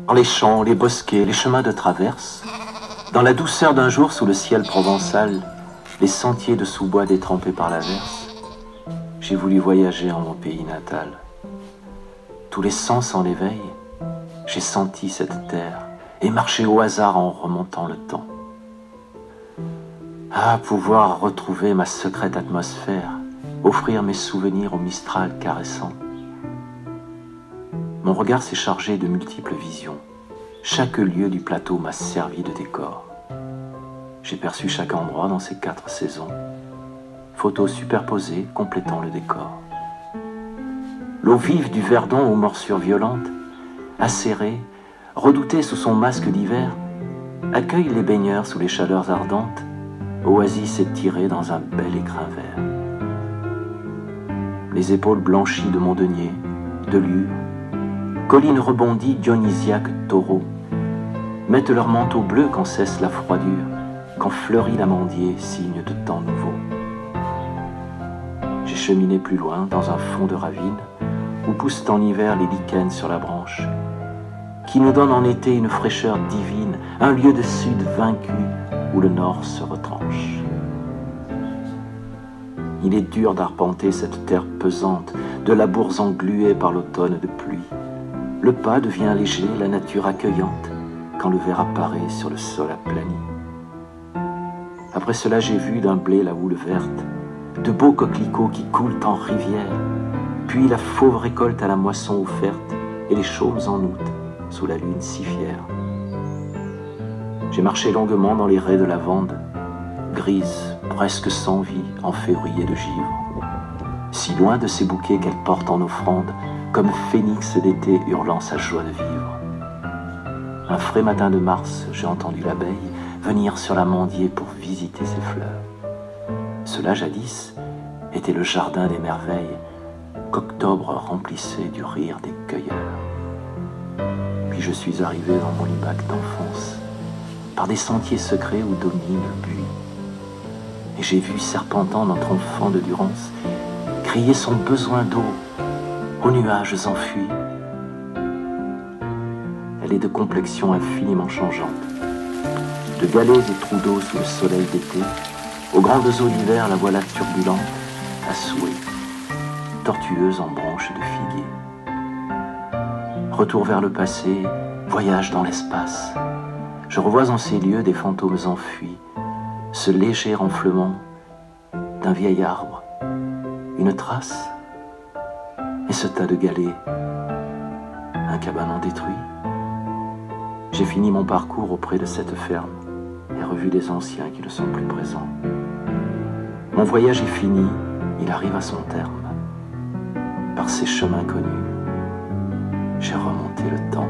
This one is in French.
Dans les champs, les bosquets, les chemins de traverse, dans la douceur d'un jour sous le ciel provençal, les sentiers de sous-bois détrempés par l'averse, j'ai voulu voyager en mon pays natal. Tous les sens en éveil, j'ai senti cette terre et marché au hasard en remontant le temps. Ah, pouvoir retrouver ma secrète atmosphère, offrir mes souvenirs au mistral caressant. Mon regard s'est chargé de multiples visions. Chaque lieu du plateau m'a servi de décor. J'ai perçu chaque endroit dans ces 4 saisons. Photos superposées complétant le décor. L'eau vive du Verdon aux morsures violentes, acérée, redoutée sous son masque d'hiver, accueille les baigneurs sous les chaleurs ardentes, oasis étirée dans un bel écrin vert. Les épaules blanchies de Montdenier, de Lure, collines rebondies dionysiaques taureaux, mettent leur manteau bleu quand cesse la froidure, quand fleurit l'amandier, signe de temps nouveau. J'ai cheminé plus loin, dans un fond de ravine, où poussent en hiver les lichens sur la branche, qui nous donnent en été une fraîcheur divine, un lieu de sud vaincu où le nord se retranche. Il est dur d'arpenter cette terre pesante, de labours englués par l'automne de pluie. Le pas devient léger, la nature accueillante, quand le vert apparaît sur le sol aplani. Après cela, j'ai vu d'un blé la houle verte, de beaux coquelicots qui coulent en rivière, puis la fauve récolte à la moisson offerte, et les chaumes en août, sous la lune si fière. J'ai marché longuement dans les raies de lavande, grise, presque sans vie, en février de givre, si loin de ces bouquets qu'elle porte en offrande, comme phénix d'été hurlant sa joie de vivre. Un frais matin de mars, j'ai entendu l'abeille venir sur l'amandier pour visiter ses fleurs. Cela, jadis, était le jardin des merveilles qu'octobre remplissait du rire des cueilleurs. Puis je suis arrivé dans mon Libac d'enfance, par des sentiers secrets où domine le buis. Et j'ai vu, serpentant notre enfant de Durance, crier son besoin d'eau aux nuages enfuis. Elle est de complexion infiniment changeante, de galets et trous d'eau sous le soleil d'été, aux grandes eaux d'hiver la voilà turbulente, à souhait, tortueuse en branches de figuier. Retour vers le passé, voyage dans l'espace. Je revois en ces lieux des fantômes enfuis, ce léger renflement d'un vieil arbre, une trace, et ce tas de galets, un cabanon détruit. J'ai fini mon parcours auprès de cette ferme et revu des anciens qui ne sont plus présents. Mon voyage est fini, il arrive à son terme. Par ces chemins connus, j'ai remonté le temps.